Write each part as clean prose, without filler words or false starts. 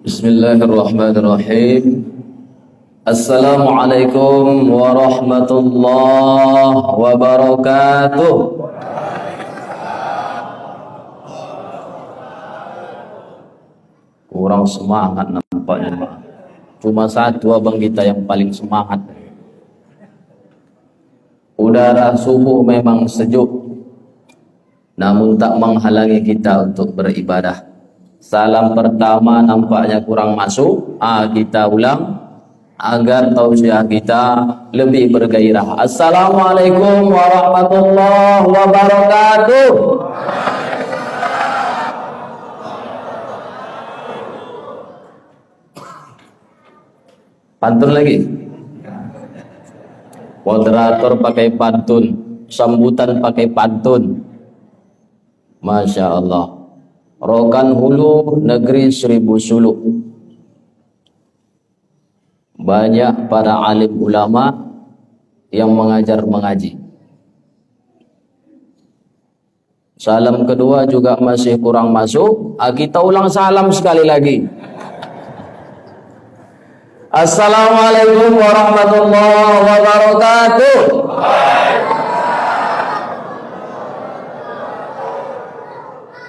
Bismillahirrahmanirrahim. Assalamualaikum warahmatullahi wabarakatuh. Kurang semangat nampaknya. Cuma satu abang kita yang paling semangat. Udara subuh memang sejuk, namun tak menghalangi kita untuk beribadah. Salam pertama nampaknya kurang masuk. Kita ulang agar tausiah kita lebih bergairah. Assalamualaikum warahmatullahi wabarakatuh. Pantun lagi. Moderator pakai pantun, sambutan pakai pantun. Masya Allah. Rokan hulu negeri seribu suluk. Banyak para alim ulama yang mengajar mengaji. Salam kedua juga masih kurang masuk. Kita ulang salam sekali lagi. Assalamualaikum warahmatullahi wabarakatuh.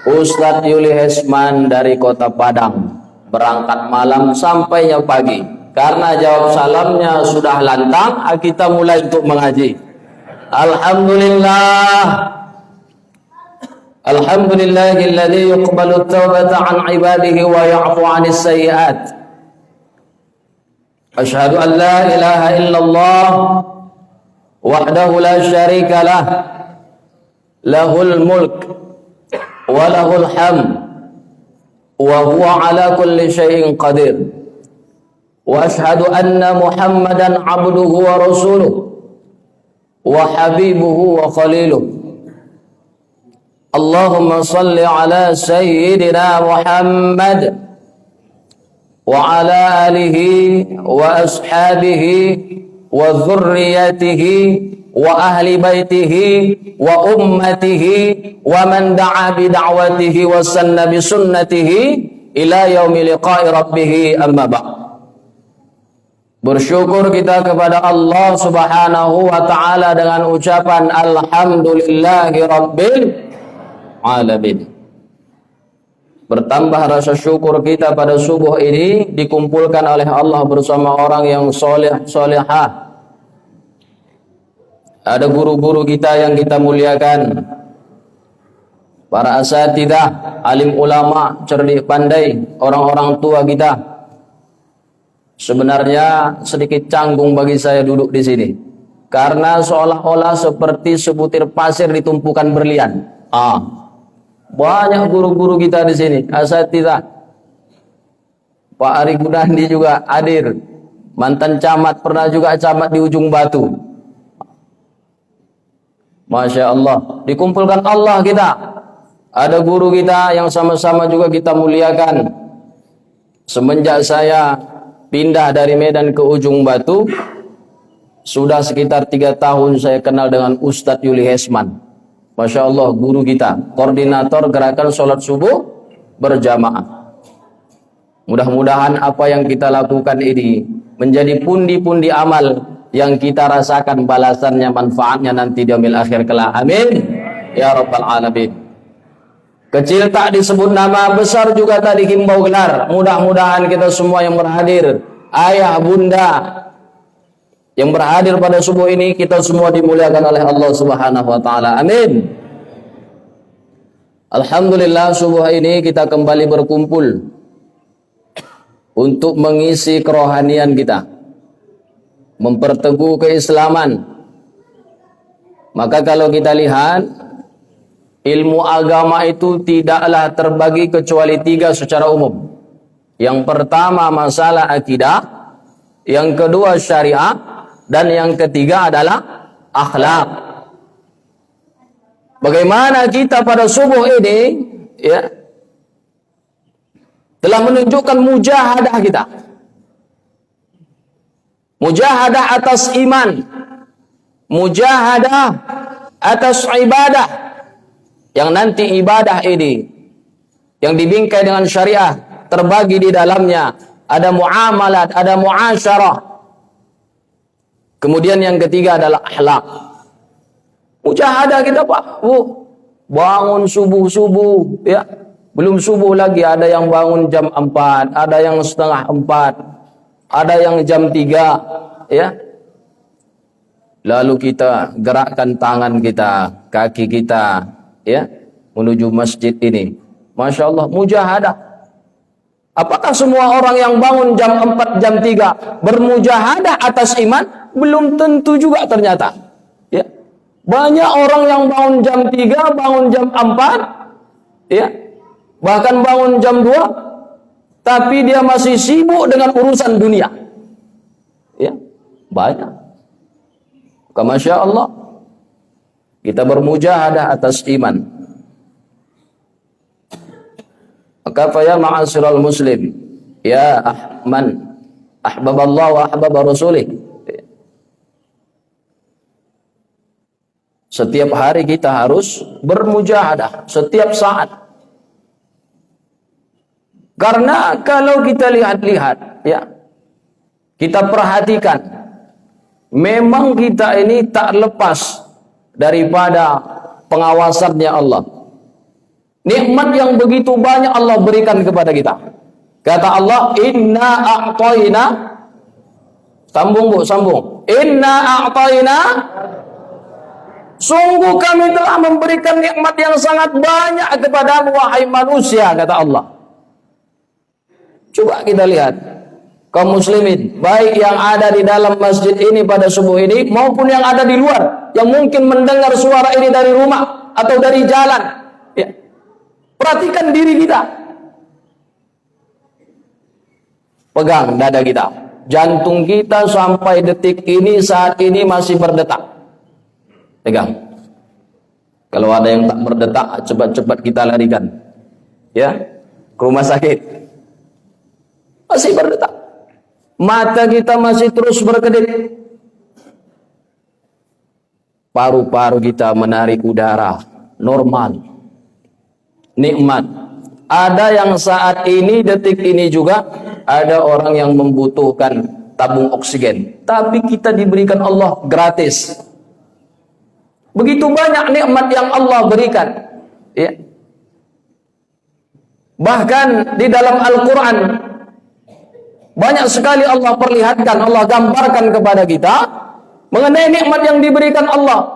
Ustadz Yuli Hesman dari Kota Padang berangkat malam sampainya pagi. Karena jawab salamnya sudah lantang, kita mulai untuk mengaji. Alhamdulillah. Alhamdulillahilladzi yuqbalu at-taubata 'an 'ibadihi wa ya'fu 'anis sayyi'at. Asyhadu an la ilaha illallah wahdahu la syarika lah. Lahul mulk walahul hamd wa huwa ala kulli syai'in qadir wa ashhadu anna Muhammadan abduhu wa rasuluh wa habibuhu wa khaliluh. Allahumma salli ala sayyidina Muhammad wa ala alihi wa ashabihi wa dhurriyyatihi wa ahli baitihi wa ummatihi wa man da'a bi da'watihi wa sanna bi sunnatihi ila yaumi liqa'i rabbih, amma ba'd. Bersyukur kita kepada Allah Subhanahu wa taala dengan ucapan alhamdulillahi rabbil alamin. Bertambah rasa syukur kita pada subuh ini dikumpulkan oleh Allah bersama orang yang soleh solehah. Ada guru-guru kita yang kita muliakan, para asatidzah, alim ulama, cerdik pandai, orang-orang tua kita. Sebenarnya sedikit canggung bagi saya duduk di sini, karena seolah-olah seperti sebutir pasir ditumpukan berlian. Banyak guru-guru kita di sini, asatidzah. Pak Ari Gunandi juga hadir, mantan camat, pernah juga camat di Ujung Batu. Masya Allah, dikumpulkan Allah kita. Ada guru kita yang sama-sama juga kita muliakan. Semenjak saya pindah dari Medan ke Ujung Batu, sudah sekitar 3 tahun saya kenal dengan Ustadz Yuli Hesman. Masya Allah, guru kita, koordinator gerakan sholat subuh berjamaah. Mudah-mudahan apa yang kita lakukan ini menjadi pundi-pundi amal yang kita rasakan balasannya, manfaatnya nanti di yaumil akhir kelak. Amin ya rabbal alamin. Kecil tak disebut nama, besar juga tak dihimbau gelar. Mudah-mudahan kita semua yang berhadir, ayah, bunda yang berhadir pada subuh ini, kita semua dimuliakan oleh Allah Subhanahu wa taala. Amin. Alhamdulillah, subuh ini kita kembali berkumpul untuk mengisi kerohanian kita, memperteguh keislaman. Maka kalau kita lihat, ilmu agama itu tidaklah terbagi kecuali 3 secara umum. Yang pertama masalah akidah, yang kedua syariat, dan yang ketiga adalah akhlak. Bagaimana kita pada subuh ini telah menunjukkan mujahadah kita. Mujahadah atas iman, mujahadah atas ibadah, yang nanti ibadah ini yang dibingkai dengan syariah terbagi di dalamnya. Ada muamalat, ada muasyarah. Kemudian yang ketiga adalah akhlak. Mujahadah kita Pak. Bangun subuh-subuh, ya. Belum subuh lagi, ada yang bangun jam 4, ada yang setengah 4, ada yang jam 3, ya. Lalu kita gerakkan tangan kita, kaki kita, ya, menuju masjid ini. Masya Allah, mujahadah. Apakah semua orang yang bangun jam 4, jam 3 bermujahadah atas iman? Belum tentu juga ternyata. Ya. Banyak orang yang bangun jam 3, bangun jam 4, ya. Bahkan bangun jam 2, tapi dia masih sibuk dengan urusan dunia. Ya. Banyak. Masya Allah, kita bermujahadah atas iman. Maka ya ma'asyiral muslim, ya man ahbaballah wa ahbaba rasulih. Setiap hari kita harus bermujahadah, setiap saat. Karena kalau kita lihat-lihat, ya, kita perhatikan, memang kita ini tak lepas daripada pengawasannya Allah. Nikmat yang begitu banyak Allah berikan kepada kita. Kata Allah, inna a'tayna, sambung Bu, sambung. Inna a'tayna, sungguh kami telah memberikan nikmat yang sangat banyak kepadamu wahai manusia, kata Allah. Coba kita lihat, kaum muslimin, baik yang ada di dalam masjid ini pada subuh ini, maupun yang ada di luar, yang mungkin mendengar suara ini dari rumah atau dari jalan, ya. Perhatikan diri kita. Pegang dada kita. Jantung kita sampai detik ini, saat ini masih berdetak. Pegang. Kalau ada yang tak berdetak, cepat-cepat kita larikan, ya, ke rumah sakit. Masih berdetak. Mata kita masih terus berkedip. Paru-paru kita menarik udara normal. Nikmat. Ada yang saat ini, detik ini juga ada orang yang membutuhkan tabung oksigen, tapi kita diberikan Allah gratis. Begitu banyak nikmat yang Allah berikan, ya. Bahkan di dalam Al-Quran banyak sekali Allah perlihatkan, Allah gambarkan kepada kita mengenai nikmat yang diberikan Allah.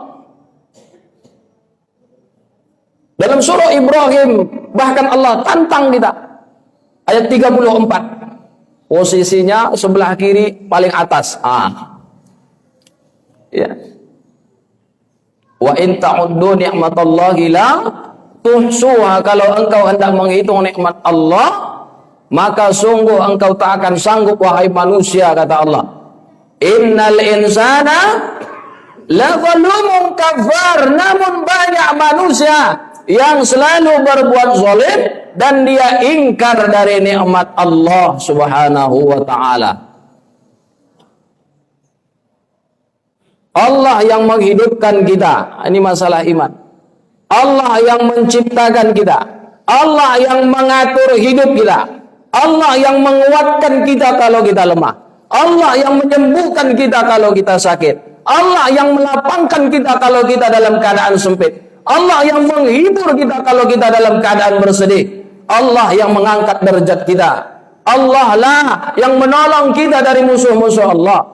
Dalam surah Ibrahim bahkan Allah tantang kita. Ayat 34. Posisinya sebelah kiri paling atas. Ya. Wa in ta'uddu ni'matallahi la tuhsuha. Kalau engkau hendak menghitung nikmat Allah, maka sungguh engkau tak akan sanggup wahai manusia, kata Allah. Innal insana la zalumun kafar. Namun banyak manusia yang selalu berbuat zalim dan dia ingkar dari nikmat Allah Subhanahu wa taala. Allah yang menghidupkan kita, ini masalah iman. Allah yang menciptakan kita, Allah yang mengatur hidup kita, Allah yang menguatkan kita kalau kita lemah, Allah yang menyembuhkan kita kalau kita sakit, Allah yang melapangkan kita kalau kita dalam keadaan sempit, Allah yang menghibur kita kalau kita dalam keadaan bersedih, Allah yang mengangkat derajat kita, Allah lah yang menolong kita dari musuh-musuh Allah,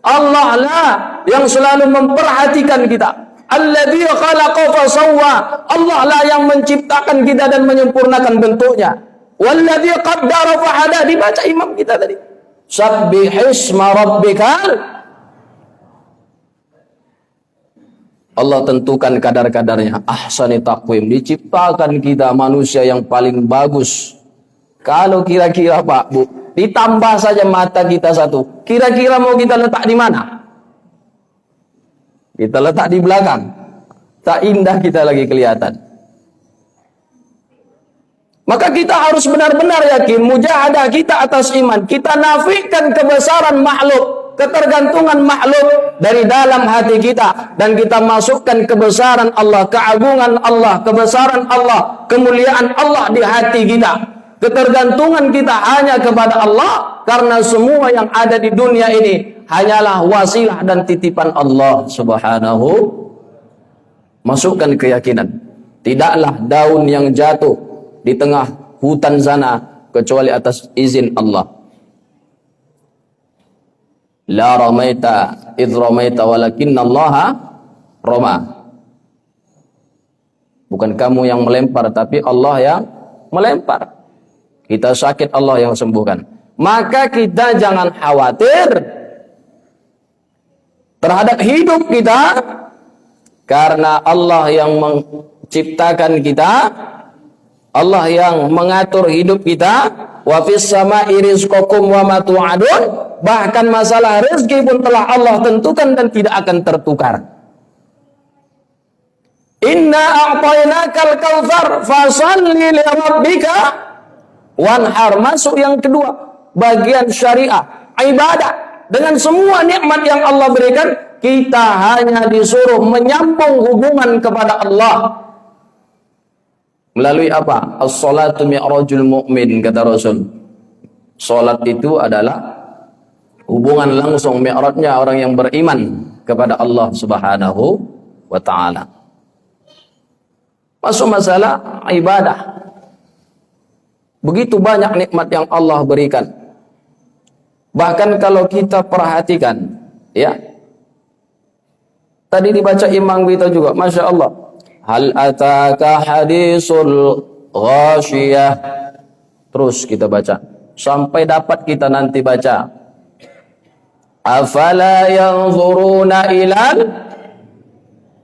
Allah lah yang selalu memperhatikan kita. Alladzi khalaqa fa sawwa, Allah lah yang menciptakan kita dan menyempurnakan bentuknya. Walladzi qaddara fa hada, dibaca imam kita tadi. Sabbihisma rabbikal, Allah tentukan kadar-kadarnya. Ahsani taqwim, diciptakan kita manusia yang paling bagus. Kalau kira-kira Pak Bu, ditambah saja mata kita satu, kira-kira mau kita letak di mana? Kita letak di belakang. Tak indah kita lagi kelihatan. Maka kita harus benar-benar yakin mujahadah kita atas iman. Kita nafikan kebesaran makhluk, ketergantungan makhluk dari dalam hati kita, dan kita masukkan kebesaran Allah, keagungan Allah, kebesaran Allah, kemuliaan Allah di hati kita. Ketergantungan kita hanya kepada Allah, karena semua yang ada di dunia ini hanyalah wasilah dan titipan Allah Subhanahu. Masukkan keyakinan, tidaklah daun yang jatuh di tengah hutan sana kecuali atas izin Allah. La ramaita idh ramaita walakinna Allaha rama. Bukan kamu yang melempar, tapi Allah yang melempar. Kita sakit, Allah yang sembuhkan. Maka kita jangan khawatir terhadap hidup kita, karena Allah yang menciptakan kita, Allah yang mengatur hidup kita. Wa fis sama'i rizqukum wa ma tu'adun. Bahkan masalah rezeki pun telah Allah tentukan dan tidak akan tertukar. Inna a'tainakal kautsar fasalli li rabbika wanhar. Masuk yang kedua, bagian syariah, ibadah. Dengan semua nikmat yang Allah berikan, kita hanya disuruh menyambung hubungan kepada Allah. Melalui apa? As-salatu mi'rajul mu'min, kata Rasul. Salat itu adalah hubungan langsung, mi'rajnya orang yang beriman kepada Allah Subhanahu wa ta'ala. Masuk masalah ibadah. Begitu banyak nikmat yang Allah berikan. Bahkan kalau kita perhatikan, ya, tadi dibaca imam kita juga, Masya Allah. Hal ataka hadisul ghashiyah. Terus kita baca sampai dapat kita nanti baca afala yanzuruna ilal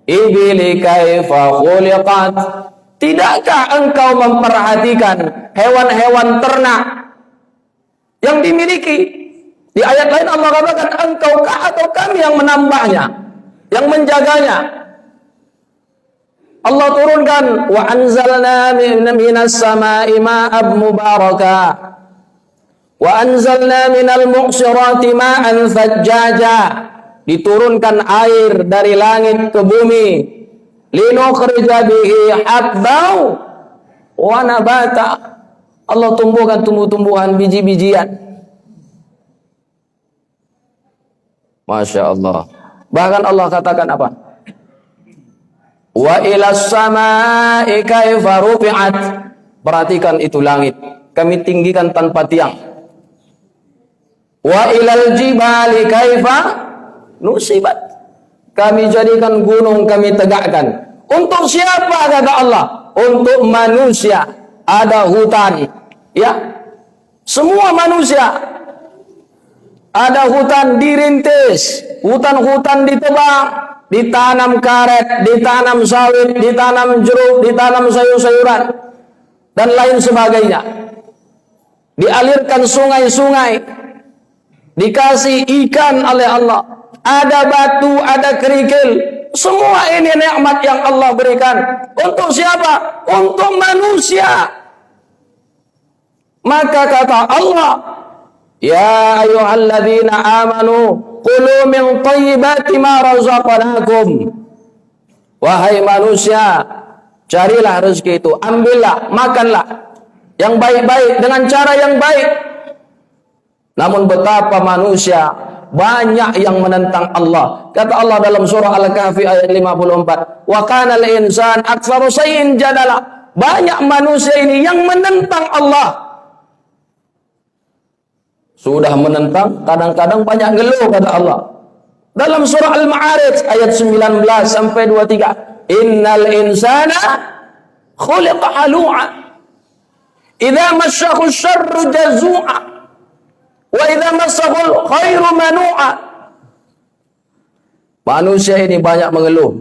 ibili kaifa khuliqat. Tidakkah engkau memperhatikan hewan-hewan ternak yang dimiliki? Di ayat lain Allah katakan, engkaukah atau kami yang menambahnya, yang menjaganya? Allah turunkan, wa anzalna minas sama'i ma'an mubaraka wa anzalna minal muqsirati ma'an thajjaja. Diturunkan air dari langit ke bumi, linukhrija bihi habbaw wa nabata. Allah tumbuhkan tumbuh-tumbuhan, biji-bijian. Masya Allah. Bahkan Allah katakan apa? Wa ilas samaa'i kaifa rufi'at. Perhatikan itu langit, kami tinggikan tanpa tiang. Wa ilal jibali kaifa nusibat. Kami jadikan gunung, kami tegakkan. Untuk siapa, kata Allah? Untuk manusia. Ada hutan, ya, semua manusia. Ada hutan dirintis, hutan-hutan ditebang, ditanam karet, ditanam sawit, ditanam jeruk, ditanam sayur-sayuran, dan lain sebagainya. Dialirkan sungai-sungai, dikasih ikan oleh Allah. Ada batu, ada kerikil. Semua ini nikmat yang Allah berikan. Untuk siapa? Untuk manusia. Maka kata Allah, ya ayyuhalladzina amanu qulu min thayyibati ma razaqnakum. Wahai manusia, carilah rezeki itu, ambillah, makanlah yang baik-baik dengan cara yang baik. Namun betapa manusia banyak yang menentang Allah. Kata Allah dalam surah Al-Kahfi ayat 54, wa kana al-insan aktsaru shay'in jadala. Banyak manusia ini yang menentang Allah. Sudah menentang, kadang-kadang banyak ngeluh, kata Allah. Dalam surah Al-Ma'arij ayat 19 sampai 23, innal insana khuliqa halu'a idza massahu syarru jazu'a wa idza massahu khairu manu'a. Manusia ini banyak mengeluh,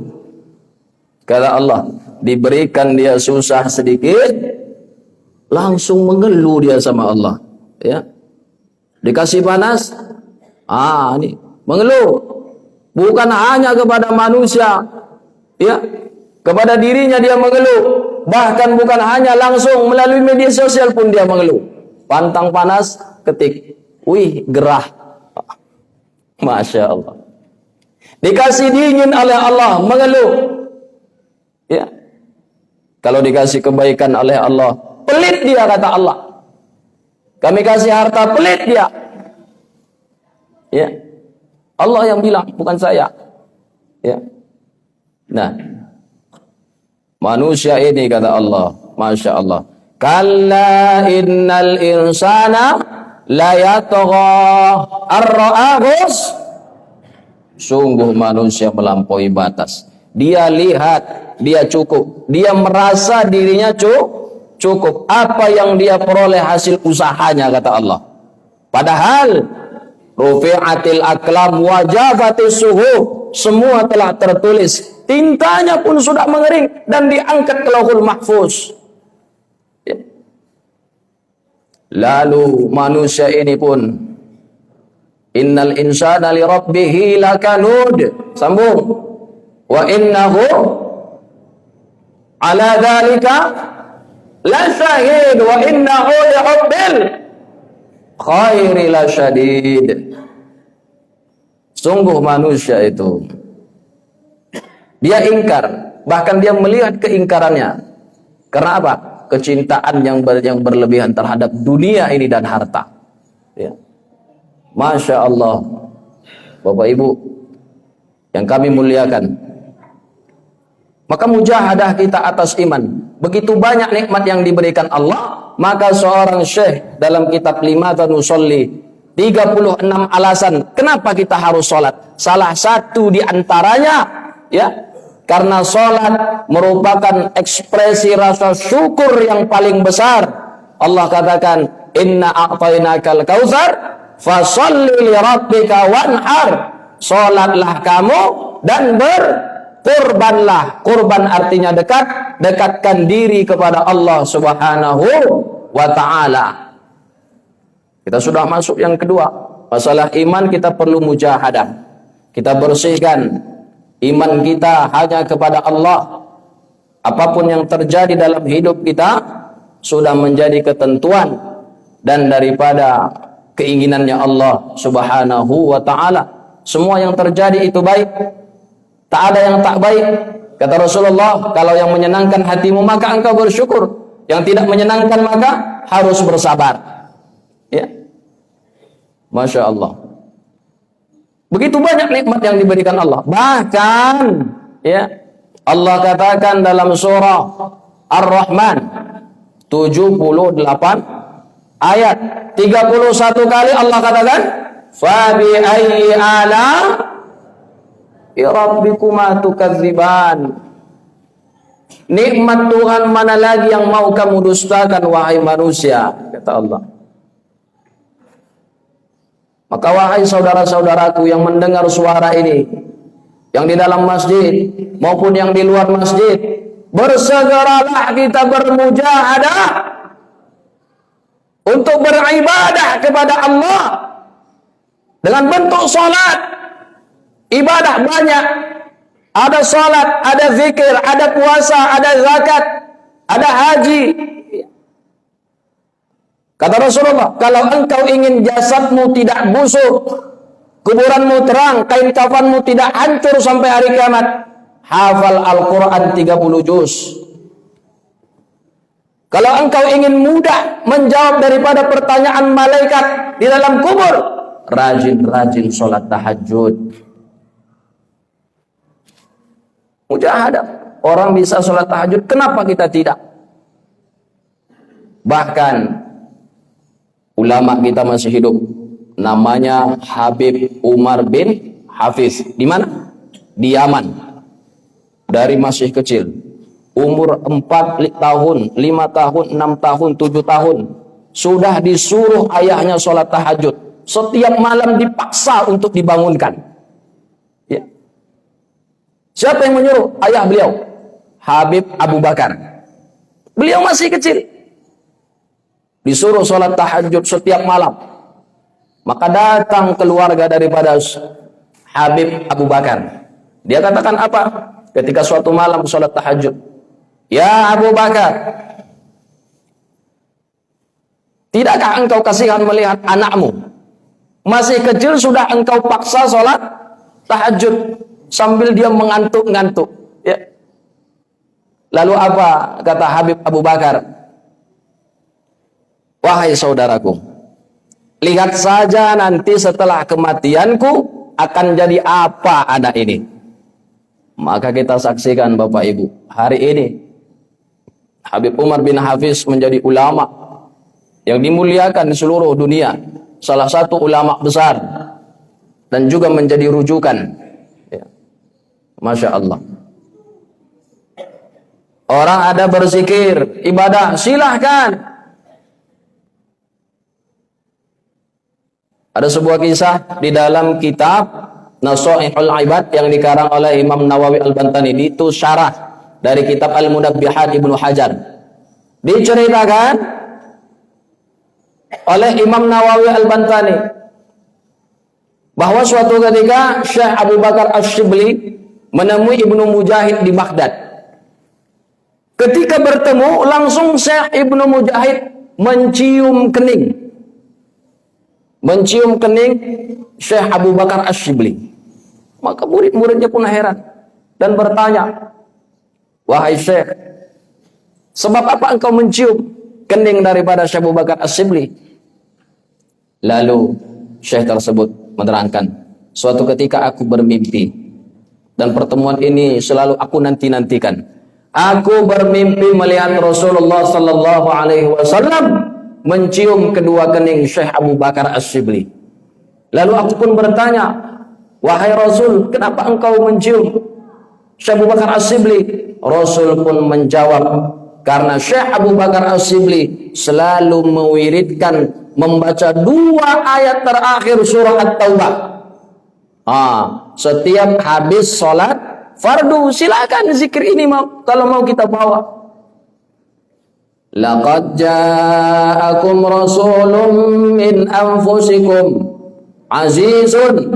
kata Allah. Diberikan dia susah sedikit, langsung mengeluh dia sama Allah, ya. Dikasih panas, ini mengeluh. Bukan hanya kepada manusia, ya, kepada dirinya dia mengeluh. Bahkan bukan hanya langsung melalui media sosial pun dia mengeluh. Pantang panas, ketik, wih, gerah. Masya Allah. Dikasih dingin oleh Allah, mengeluh. Ya. Kalau dikasih kebaikan oleh Allah, pelit dia, kata Allah. Kami kasih harta, pelit dia. Ya. Allah yang bilang, bukan saya. Ya. Nah, manusia ini kata Allah, Masya Allah, kalla innal insana la yatgha ar-ra'ahus. Sungguh manusia melampaui batas. Dia lihat, dia cukup. Dia merasa dirinya cukup. Apa yang dia peroleh hasil usahanya, kata Allah. Padahal rufi'atil aklam wajabatis suhu. Semua telah tertulis. Tintanya pun sudah mengering dan diangkat ke Lauhul Mahfuz. Ya. Lalu manusia ini pun, innal insana li rabbihi lakanud. Sambung. Wa innahu ala dzalika la syahid wa innahu li hubbil khairi la syadid. Sungguh manusia itu, dia ingkar, bahkan dia melihat keingkarannya. Karena apa? Kecintaan yang berlebihan terhadap dunia ini dan harta. Ya. Masya Allah, Bapak Ibu yang kami muliakan, maka mujahadah kita atas iman. Begitu banyak nikmat yang diberikan Allah. Maka seorang syekh dalam kitab Limathan Nusolli, 36 alasan kenapa kita harus sholat. Salah satu di antaranya, ya, karena sholat merupakan ekspresi rasa syukur yang paling besar. Allah katakan, inna a'tainakal kautsar fasholli li rabbika wanhar. Sholatlah kamu dan berkurbanlah. Kurban artinya dekat, dekatkan diri kepada Allah Subhanahu wa ta'ala. Kita sudah masuk yang kedua. Masalah iman kita perlu mujahadah. Kita bersihkan iman kita hanya kepada Allah. Apapun yang terjadi dalam hidup kita sudah menjadi ketentuan dan daripada keinginannya Allah Subhanahu wa ta'ala. Semua yang terjadi itu baik. Tak ada yang tak baik. Kata Rasulullah, kalau yang menyenangkan hatimu maka engkau bersyukur. Yang tidak menyenangkan maka harus bersabar. Ya. Masya Allah. Begitu banyak nikmat yang diberikan Allah. Bahkan, ya, Allah katakan dalam surah Ar-Rahman 78 ayat 31 kali Allah katakan, "Fabi ayyi ala rabbikuma tukadziban." Nikmat Tuhan mana lagi yang mau kamu dustakan wahai manusia, kata Allah. Maka wahai saudara-saudaraku yang mendengar suara ini, yang di dalam masjid maupun yang di luar masjid, bersegeralah kita bermujahadah untuk beribadah kepada Allah dengan bentuk salat. Ibadah banyak. Ada salat, ada zikir, ada puasa, ada zakat, ada haji. Kata Rasulullah, kalau engkau ingin jasadmu tidak busuk, kuburanmu terang, kain kafanmu tidak hancur sampai hari kiamat, hafal Al-Quran 30 juz. Kalau engkau ingin mudah menjawab daripada pertanyaan malaikat di dalam kubur, rajin-rajin sholat tahajud. Mujahadah. Orang bisa sholat tahajud, kenapa kita tidak? Bahkan ulama kita masih hidup, namanya Habib Umar bin Hafiz. Di mana? Di Yaman. Dari masih kecil, umur 4 tahun, 5 tahun, 6 tahun, 7 tahun, sudah disuruh ayahnya sholat tahajud. Setiap malam dipaksa untuk dibangunkan. Ya. Siapa yang menyuruh? Ayah beliau, Habib Abu Bakar. Beliau masih kecil, disuruh sholat tahajud setiap malam. Maka datang keluarga daripada Habib Abu Bakar. Dia katakan apa? Ketika suatu malam sholat tahajud, "Ya Abu Bakar, tidakkah engkau kasihan melihat anakmu? Masih kecil sudah engkau paksa sholat tahajud sambil dia mengantuk-ngantuk." Ya. Lalu apa kata Habib Abu Bakar? "Wahai saudaraku, Lihat saja nanti setelah kematianku akan jadi apa anak ini. Maka kita saksikan Bapak Ibu, hari ini Habib Umar bin Hafiz menjadi ulama yang dimuliakan di seluruh dunia, salah satu ulama besar dan juga menjadi rujukan. Ya. Masya Allah. Orang ada berzikir, ibadah, silahkan. Ada sebuah kisah di dalam kitab Nasaihul Ibad yang dikarang oleh Imam Nawawi Al-Bantani, itu syarah dari kitab Al-Munabbihat Ibnu Hajar. Diceritakan oleh Imam Nawawi Al-Bantani bahwa suatu ketika Syekh Abu Bakar Asy-Syibli menemui Ibnu Mujahid di Baghdad. Ketika bertemu, langsung Syekh Ibnu Mujahid mencium kening. Mencium kening Syekh Abu Bakar Asy-Syibli. Maka murid-muridnya pun heran dan bertanya, "Wahai Syekh, sebab apa engkau mencium kening daripada Syekh Abu Bakar Asy-Syibli?" Lalu Syekh tersebut menerangkan, "Suatu ketika aku bermimpi, dan pertemuan ini selalu aku nanti-nantikan. Aku bermimpi melihat Rasulullah sallallahu alaihi wasallam mencium kedua kening Syekh Abu Bakar Asy-Syibli. Lalu aku pun bertanya, wahai Rasul, kenapa engkau mencium Syekh Abu Bakar Asy-Syibli? Rasul pun menjawab, karena Syekh Abu Bakar Asy-Syibli selalu mewiridkan membaca 2 ayat terakhir surah At-Taubah. Setiap habis sholat fardu, silakan zikir ini kalau mau kita bawa. Laqad ja'akum rasulun min anfusikum azizun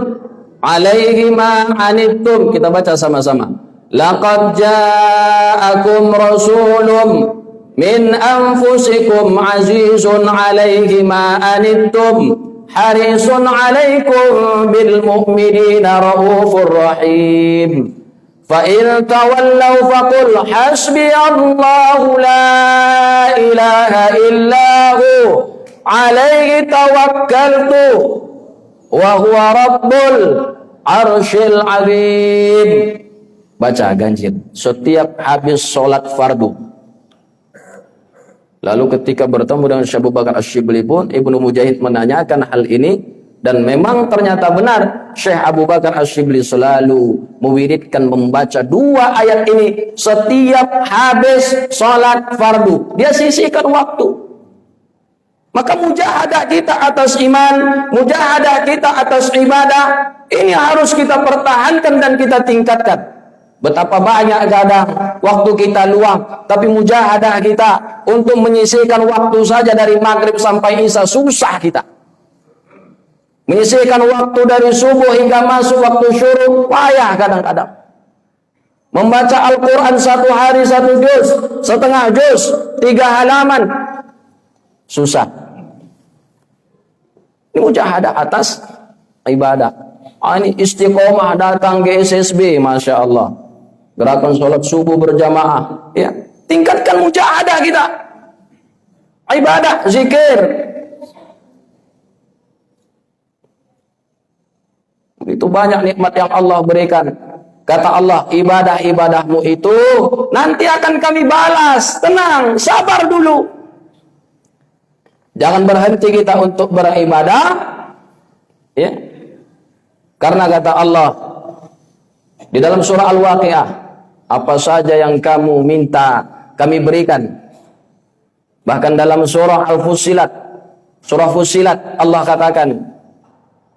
alaihi ma anittum. Kita baca sama-sama. Laqad ja'akum rasulun min anfusikum azizun alaihi ma anittum harisun alaikum bil mu'minina raufur rahim. فَإِنْ تَوَلَّوْا فَقُلْ حَسْبِيَ اللَّهُ لَا إِلَهَ إِلَّا هُوَ عَلَيْهِ تَوَكَّلْتُ وَهُوَ رَبُّ الْعَرْشِ الْعَظِيمِ. Baca ganjil setiap habis sholat fardu. Lalu ketika bertemu dengan Syekh Abu Bakar Asy-Syibli pun Ibnu Mujahid menanyakan hal ini. Dan memang ternyata benar, Syekh Abu Bakar Asy-Syibli selalu mewiridkan membaca 2 ayat ini setiap habis sholat fardu. Dia sisihkan waktu. Maka mujahadah kita atas iman, mujahadah kita atas ibadah, ini harus kita pertahankan dan kita tingkatkan. Betapa banyak kadang waktu kita luang, tapi mujahadah kita untuk menyisihkan waktu saja dari maghrib sampai isya susah kita. Menyisihkan waktu dari subuh hingga masuk waktu syuruk payah kadang-kadang. Membaca Al-Quran 1 hari 1 juz, setengah juz, 3 halaman, susah. Ini mujahadah atas ibadah. Ini istiqomah datang ke SSB, Masya Allah. Gerakan sholat subuh berjamaah. Ya, tingkatkan mujahadah kita. Ibadah, zikir. Itu banyak nikmat yang Allah berikan. Kata Allah, ibadah-ibadahmu itu nanti akan kami balas. Tenang, sabar dulu. Jangan berhenti kita untuk beribadah. Ya. Karena kata Allah di dalam surah Al-Waqiah, apa saja yang kamu minta kami berikan. Bahkan dalam surah Al-Fussilat, surah Fussilat Allah katakan,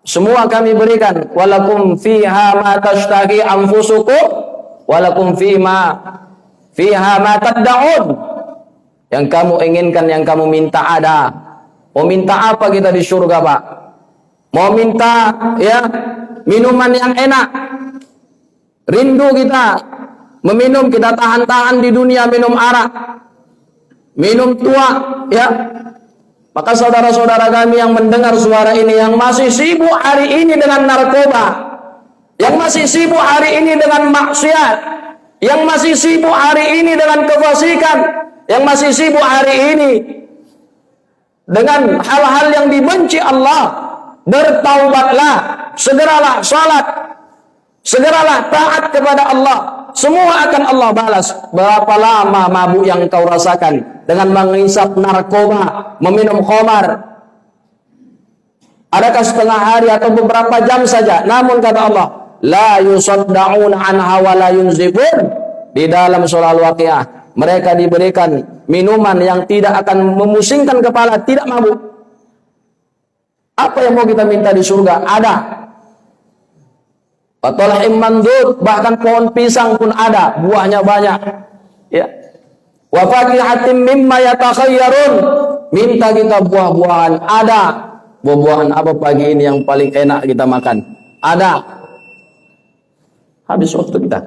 semua kami berikan. Walakum fiha ma tashtahi anfusukum walakum fiha ma tad'un. Yang kamu inginkan, yang kamu minta ada. Mau minta apa kita di surga, Pak? Mau minta ya minuman yang enak. Rindu kita meminum, kita tahan-tahan di dunia minum arak. Minum tua, ya. Maka saudara-saudara kami yang mendengar suara ini, yang masih sibuk hari ini dengan narkoba, yang masih sibuk hari ini dengan maksiat, yang masih sibuk hari ini dengan kefasikan, yang masih sibuk hari ini dengan hal-hal yang dibenci Allah, bertaubatlah, segeralah salat, segeralah taat kepada Allah. Semua akan Allah balas. Berapa lama mabuk yang kau rasakan dengan menghisap narkoba, meminum khamar? Adakah setengah hari atau beberapa jam saja? Namun kata Allah, la yusaddaun anha wa la yunzifun. Di dalam surah Al-Waqiah, mereka diberikan minuman yang tidak akan memusingkan kepala, tidak mabuk. Apa yang mau kita minta di surga? Ada. Watolahim mandud, bahkan pohon pisang pun ada, buahnya banyak. Ya. Wa fakihatin mimma yatakhayyarun, minta kita buah-buahan, ada. Buah-buahan apa pagi ini yang paling enak kita makan? Ada. Habis waktu kita.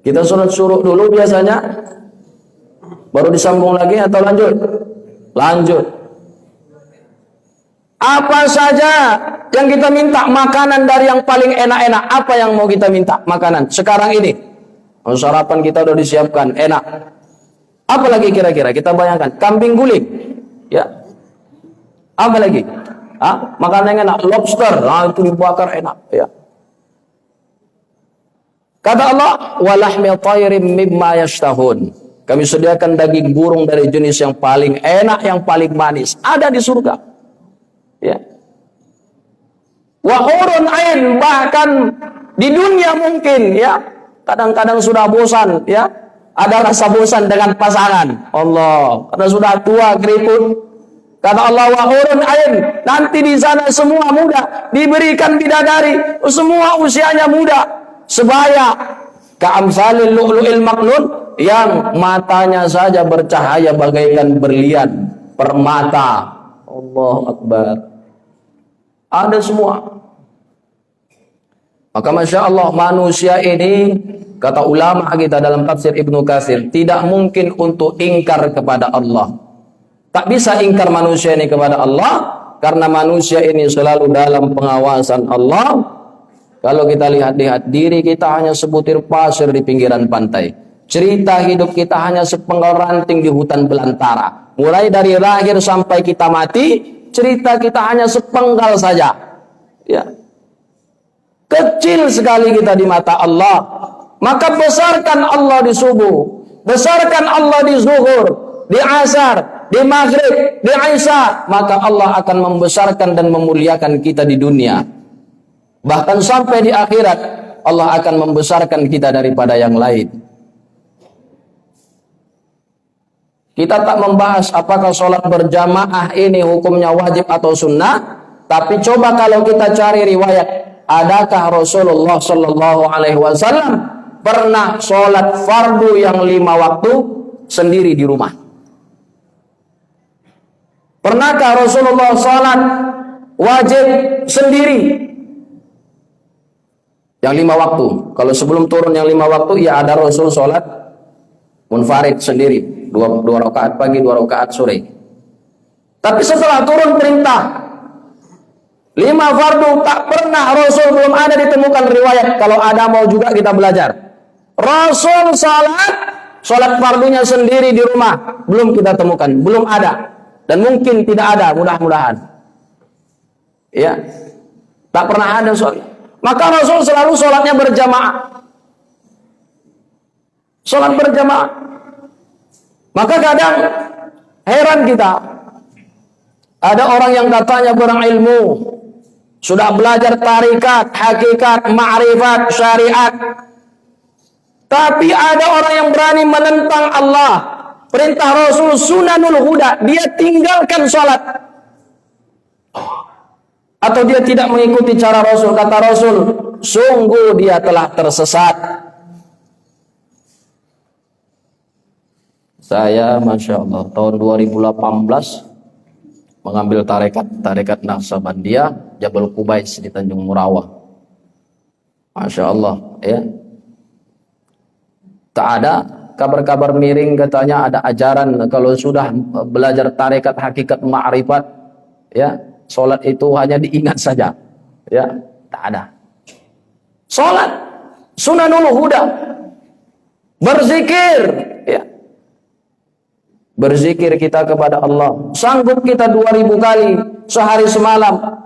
Kita suruh dulu biasanya, baru disambung lagi atau lanjut? Lanjut. Apa saja yang kita minta, makanan dari yang paling enak-enak. Apa yang mau kita minta? Makanan. Sekarang ini, sarapan kita udah disiapkan, enak. Apa lagi kira-kira? Kita bayangkan, kambing guling. Ya. Apa lagi? Makanan yang enak, lobster. Itu dibakar enak. Ya. Kata Allah, walahmi tayrin mimma yashtahun. Kami sediakan daging burung dari jenis yang paling enak, yang paling manis. Ada di surga. Ya. Wa hurun ain, bahkan di dunia mungkin ya, kadang-kadang sudah bosan ya, ada rasa bosan dengan pasangan. Allah, karena sudah tua keriput. Kata Allah, wa hurun ain, nanti di sana semua muda, diberikan bidadari, semua usianya muda, sebaya ka'amsalil lu'lu'il maknun, yang matanya saja bercahaya bagaikan berlian permata. Allahu Akbar. Ada semua. Maka Masya Allah, manusia ini, kata ulama kita dalam tafsir Ibnu Katsir, tidak mungkin untuk ingkar kepada Allah. Tak bisa ingkar manusia ini kepada Allah, karena manusia ini selalu dalam pengawasan Allah. Kalau kita lihat-lihat, diri kita hanya sebutir pasir di pinggiran pantai. Cerita hidup kita hanya sepenggal ranting di hutan belantara. Mulai dari lahir sampai kita mati, cerita kita hanya sepenggal saja. Ya. Kecil sekali kita di mata Allah. Maka besarkan Allah di subuh, besarkan Allah di zuhur, di asar, di maghrib, di isya, maka Allah akan membesarkan dan memuliakan kita di dunia. Bahkan sampai di akhirat, Allah akan membesarkan kita daripada yang lain. Kita tak membahas apakah sholat berjamaah ini hukumnya wajib atau sunnah, tapi coba kalau kita cari riwayat, adakah Rasulullah Shallallahu Alaihi Wasallam pernah sholat fardu yang 5 waktu sendiri di rumah? Pernahkah Rasulullah sholat wajib sendiri yang 5 waktu? Kalau sebelum turun yang 5 waktu, ya ada Rasul sholat munfarid sendiri. Dua rakaat pagi, 2 rakaat sore. Tapi setelah turun perintah 5 fardu, tak pernah Rasul, belum ada ditemukan riwayat. Kalau ada mau juga kita belajar. Rasul sholat fardunya sendiri di rumah, belum kita temukan, belum ada. Dan mungkin tidak ada, mudah-mudahan. Ya, tak pernah ada sholat. Maka Rasul selalu sholatnya berjamaah. Sholat berjamaah. Maka kadang heran kita, ada orang yang katanya berilmu, sudah belajar tarikat, hakikat, ma'rifat, syariat, tapi ada orang yang berani menentang Allah, perintah Rasul, sunanul huda, dia tinggalkan sholat, atau dia tidak mengikuti cara Rasul. Kata Rasul, sungguh dia telah tersesat. Saya Masya Allah tahun 2018 mengambil tarekat Naqsabandiyah Jabal Kubais di Tanjung Murawah. Masya Allah ya. Tak ada kabar-kabar miring katanya ada ajaran kalau sudah belajar tarekat hakikat ma'rifat ya, sholat itu hanya diingat saja. Ya, tak ada. Sholat sunanul huda, berzikir ya. berzikir kita kepada Allah. Sanggup kita 2000 kali sehari semalam.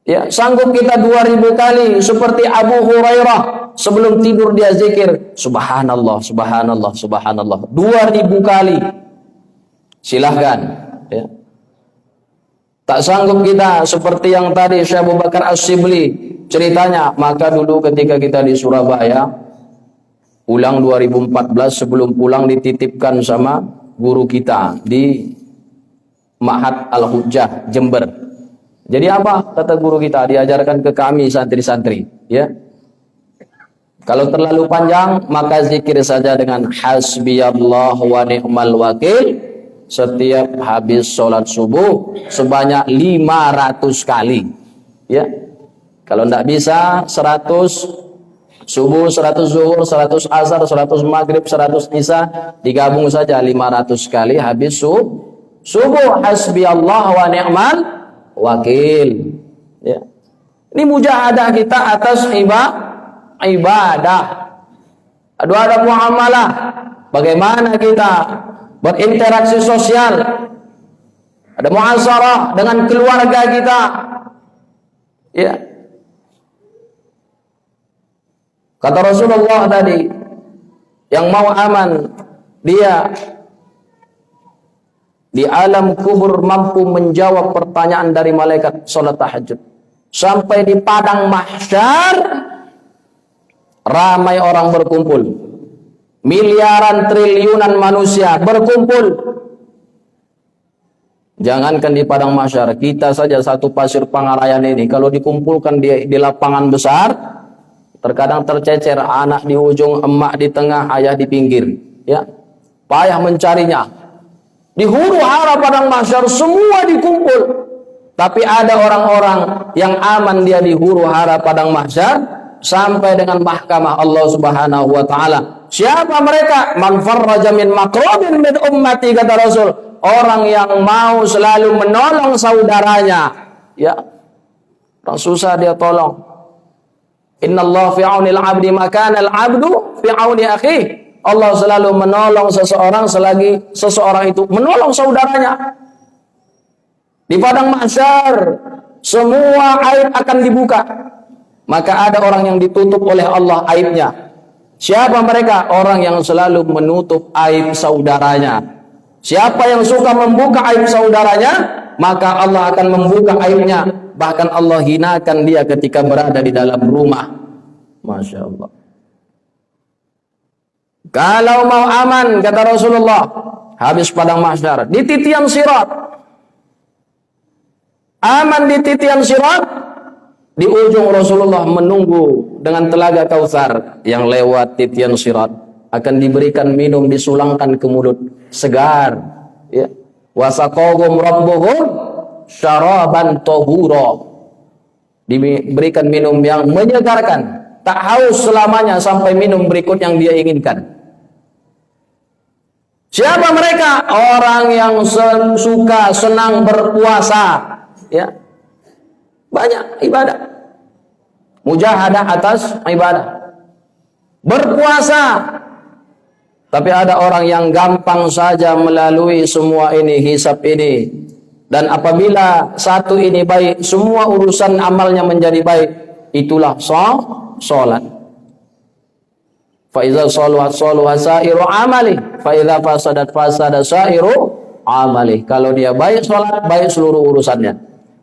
Ya, sanggup kita 2000 kali seperti Abu Hurairah sebelum tidur dia zikir subhanallah, subhanallah, subhanallah 2000 kali. Silahkan, ya. Tak sanggup kita seperti yang tadi Syekh Abu Bakar As-Sibli ceritanya, maka dulu ketika kita di Surabaya pulang 2014, sebelum pulang dititipkan sama guru kita di Ma'had Al-Hujjah Jember. Jadi apa kata guru kita, diajarkan ke kami santri-santri, ya. Kalau terlalu panjang maka zikir saja dengan hasbiyallah wa ni'mal wakil setiap habis sholat subuh sebanyak 500 kali, ya. Kalau tidak bisa 100 subuh, 100 zuhur, 100 asar, 100 maghrib, 100 isya, digabung saja 500 kali habis subuh. Hasbiyallah wa ni'mal wakil, ya. Ini mujahadah kita atas ibadah. Ada muamalah, bagaimana kita berinteraksi sosial, ada muasarah dengan keluarga kita, ya. Kata Rasulullah tadi, yang mau aman dia di alam kubur mampu menjawab pertanyaan dari malaikat salat tahajud. Sampai di padang mahsyar ramai orang berkumpul. Miliaran triliunan manusia berkumpul. Jangankan di padang mahsyar, kita saja satu Pasir Pangarayan ini kalau dikumpulkan di lapangan besar, terkadang tercecer, anak di ujung, emak di tengah, ayah di pinggir, ya. Payah mencarinya. Di huru hara padang mahsyar semua dikumpul. Tapi ada orang-orang yang aman dia di huru hara padang mahsyar sampai dengan mahkamah Allah Subhanahu wa taala. Siapa mereka? Man farraja min makrobin min ummati, kata Rasul. Orang yang mau selalu menolong saudaranya, ya. Orang susah dia tolong. Innallaha fi aunil 'abdi ma kana al-'abdu fi auni akhihi. Allah selalu menolong seseorang selagi seseorang itu menolong saudaranya. Di padang mahsyar semua aib akan dibuka. Maka ada orang yang ditutup oleh Allah aibnya. Siapa mereka? Orang yang selalu menutup aib saudaranya. Siapa yang suka membuka aib saudaranya, maka Allah akan membuka aibnya. Bahkan Allah hinakan dia ketika berada di dalam rumah. Masya Allah. Kalau mau aman, kata Rasulullah, habis padang mahsyar, di titian sirat. Aman di titian sirat, di ujung Rasulullah menunggu dengan telaga Kautsar yang lewat titian sirat akan diberikan minum, disulangkan ke mulut segar, ya. Wasaqahum rabbuhum syaraban tahura, diberikan minum yang menyegarkan, tak haus selamanya sampai minum berikut yang dia inginkan. Siapa mereka? Orang yang suka, senang berpuasa, ya. Banyak ibadah, mujahadah atas ibadah, berpuasa. Tapi ada orang yang gampang saja melalui semua ini, hisab ini. Dan apabila satu ini baik, semua urusan amalnya menjadi baik. Itulah sholat. Fa iza shaluhat shaluha sa'iru amali, fa iza fasadat fasada sa'iru amali. Kalau dia baik sholat, baik seluruh urusannya.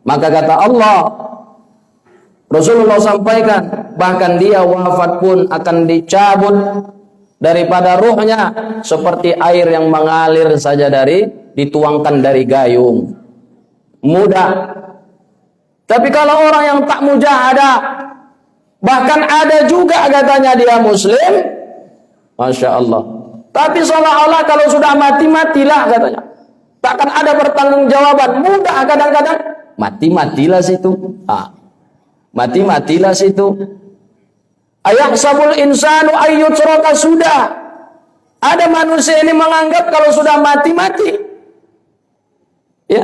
Maka kata Allah, Rasulullah sampaikan, bahkan dia wafat pun akan dicabut daripada ruhnya seperti air yang mengalir saja dituangkan dari gayung. Mudah. Tapi kalau orang yang tak mujahadah, bahkan ada juga katanya dia muslim, Masya Allah, tapi seolah-olah kalau sudah mati-matilah katanya, takkan ada pertanggungjawaban. Mudah kadang-kadang, mati-matilah situ, mati-matilah situ. Ayahsabul insanu ayyutraka sudah. Ada manusia ini menganggap kalau sudah mati-mati, ya.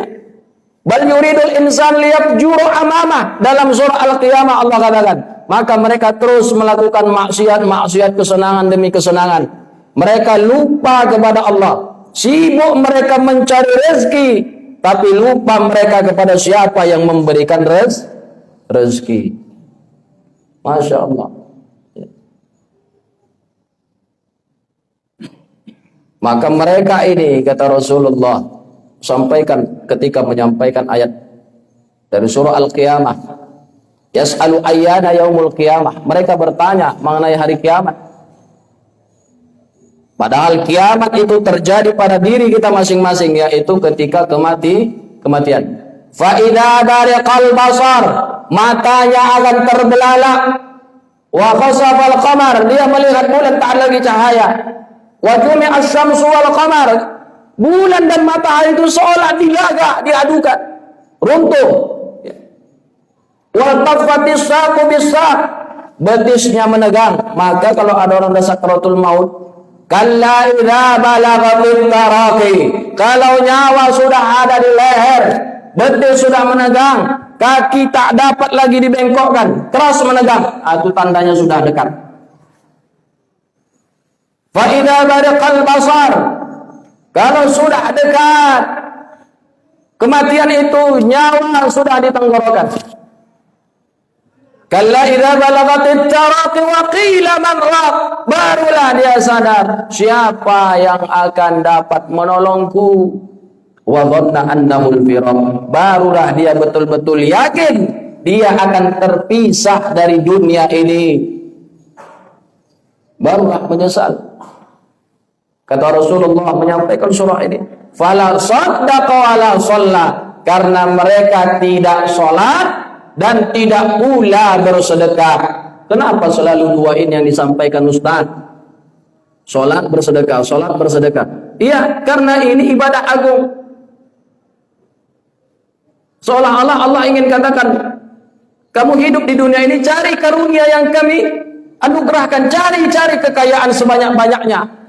Bal yuridul insan liyafjura amamah. Dalam surah Al-Qiyamah Allah katakan, maka mereka terus melakukan maksiat, kesenangan demi kesenangan. Mereka lupa kepada Allah. Sibuk mereka mencari rezeki, tapi lupa mereka kepada siapa yang memberikan rezeki. Masya Allah. Maka mereka ini, kata Rasulullah, sampaikan ketika menyampaikan ayat dari surah Al-Qiyamah, yas'alu ayyana yaumul qiyamah. Mereka bertanya mengenai hari kiamat. Padahal kiamat itu terjadi pada diri kita masing-masing, yaitu ketika kematian. Fa idza bariqal basar, matanya akan terbelalak. Wa khasafal qamar, dia melihat bulan tak lagi cahaya. Wa jumi'a asy-syamsu wal qamar, bulan dan matahari itu seolah dilaga, diadukan, runtuh. Wa tafatis saqu bis-saq, betisnya menegang. Maka kalau ada orang dah sakratul maut, kalla idza balagatit taraqi, kalau nyawa sudah ada di leher, betis sudah menegang, kaki tak dapat lagi dibengkokkan, terus menegang, itu tandanya sudah dekat. Fa idza bariqal basar, kalau sudah dekat kematian itu, nyawa sudah di tenggorokan. Kalla idza balagatit taraqi wa qila man raq, barulah dia sadar, siapa yang akan dapat menolongku. Wa dhanna annahu al-firaq, barulah dia betul-betul yakin dia akan terpisah dari dunia ini. Barulah menyesal. Kata Rasulullah menyampaikan surah ini, fala saddaqa wala shalla, karena mereka tidak sholat dan tidak pula bersedekah. Kenapa selalu dua ini yang disampaikan Ustaz? Sholat bersedekah, sholat bersedekah. Iya, karena ini ibadah agung. Seolah-olah Allah ingin katakan, kamu hidup di dunia ini, cari karunia yang kami anugerahkan, cari kekayaan sebanyak-banyaknya.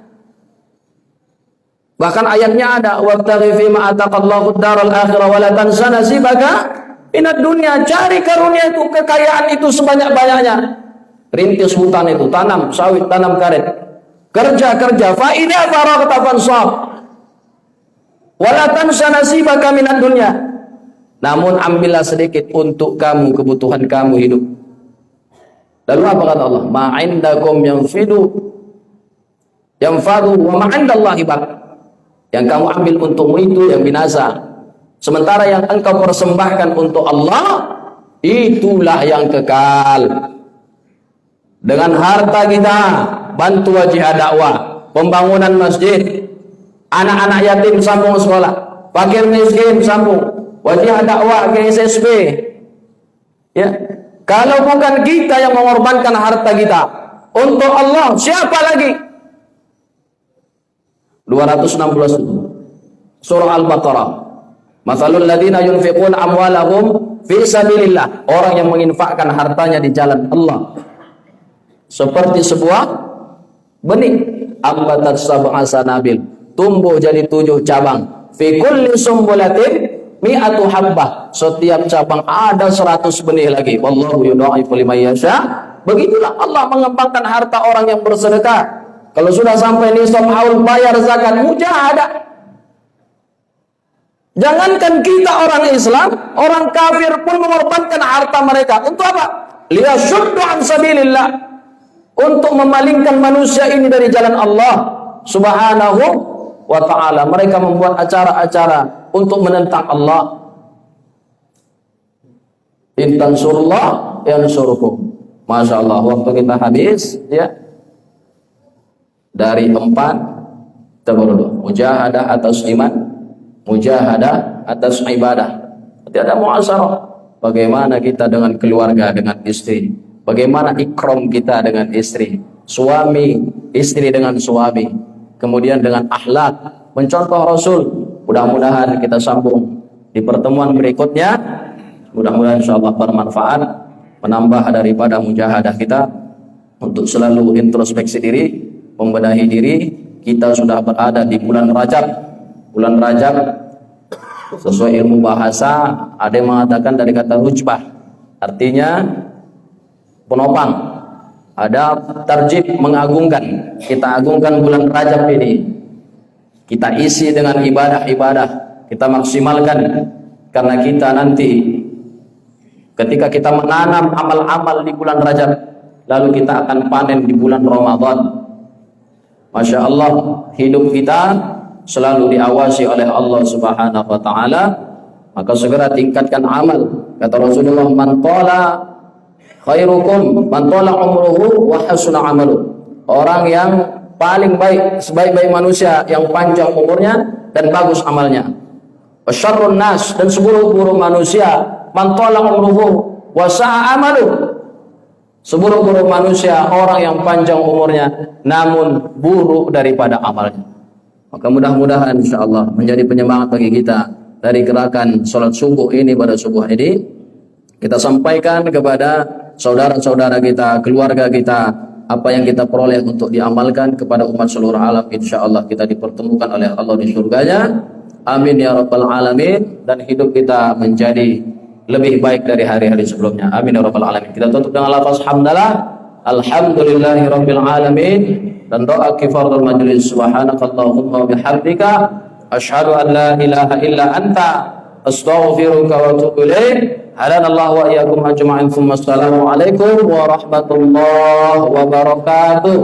Bahkan ayatnya ada, wabtaghi fima ataqallahu ad-daral akhirah wa la tansa nasibaka minad dunya, cari karunia itu, kekayaan itu sebanyak-banyaknya. Rintis hutan itu, tanam sawit, tanam karet, kerja fa idza faraghta fansab wa la tansa nasibaka minad dunya. Namun ambillah sedikit untuk kamu, kebutuhan kamu hidup. Lalu apa kata Allah? Ma indakum yanfadu wa ma indallahi baq. Yang kamu ambil untukmu itu yang binasa, sementara yang engkau persembahkan untuk Allah, itulah yang kekal. Dengan harta kita bantu jihad dakwah, pembangunan masjid, anak-anak yatim sambung sekolah, fakir miskin sambung, wajah dakwah ke SSB. Ya, kalau bukan kita yang mengorbankan harta kita untuk Allah, siapa lagi? 216 surah Al-Baqarah. Mathalul ladzina yunfiquna amwalahum fi sabilillah, orang yang menginfakkan hartanya di jalan Allah, seperti sebuah benih, ambatat sab'a sanabil, tumbuh jadi 7 cabang, fi kulli sumbulatin mi'atu habbah, setiap cabang ada 100 benih lagi. Wallahu yudha'ifu liman yasha. Begitulah Allah mengembangkan harta orang yang bersedekah. Kalau sudah sampai nisab haul, bayar zakat, mujahadah. Jangankan kita orang Islam, orang kafir pun mengorbankan harta mereka. Untuk apa? Liyashuddu an sabilillah, untuk memalingkan manusia ini dari jalan Allah Subhanahu wa ta'ala. Mereka membuat acara-acara untuk menentang Allah. In tansurullah yansurkum. Masya Allah, waktu kita habis ya. Dari 4 kita berdua, mujahadah atas iman, mujahadah atas ibadah. Tidak ada muasyarah. Bagaimana kita dengan keluarga, dengan istri, bagaimana ikram kita dengan istri, suami istri dengan suami, kemudian dengan akhlak, mencontoh Rasul. Mudah-mudahan kita sambung di pertemuan berikutnya. Mudah-mudahan insyaallah bermanfaat, menambah daripada mujahadah kita untuk selalu introspeksi diri, membenahi diri. Kita sudah berada di bulan Rajab. Bulan Rajab sesuai ilmu bahasa ada yang mengatakan dari kata rujbah, artinya penopang. Ada tarjib, mengagungkan. Kita agungkan bulan Rajab ini. kita isi dengan ibadah-ibadah, kita maksimalkan, karena kita nanti ketika kita menanam amal-amal di bulan Rajab, lalu kita akan panen di bulan Ramadan. Masya Allah, hidup kita selalu diawasi oleh Allah Subhanahu wa Ta'ala. Maka segera tingkatkan amal. Kata Rasulullah, man tala khairukum man tala umruhu wa hasuna amaluh. Orang yang paling baik, sebaik-baik manusia, yang panjang umurnya dan bagus amalnya. Wasyarrun nas, dan seburuk-buruk manusia, man tala umruhu wa sa'a amaluh. Seburuk-buruk manusia, orang yang panjang umurnya namun buruk daripada amalnya. Maka mudah-mudahan insyaallah menjadi penyemangat bagi kita dari gerakan salat subuh ini pada subuh ini. Kita sampaikan kepada saudara-saudara kita, keluarga kita, apa yang kita peroleh untuk diamalkan kepada umat seluruh alam. Insyaallah kita dipertemukan oleh Allah di surganya. Amin ya rabbal alamin. Dan hidup kita menjadi lebih baik dari hari-hari sebelumnya. Amin ya rabbal alamin. Kita tutup dengan lafaz hamdalah, alhamdulillahi rabbil alamin, dan doa kifaratul majlis. Subhanakallahumma wa bihamdika asyhadu an la ilaha illa anta astaghfiruka wa atubu ilaik. Hadanallahu wa iyyakum ajma'in. Assalamu alaikum warahmatullahi wabarakatuh.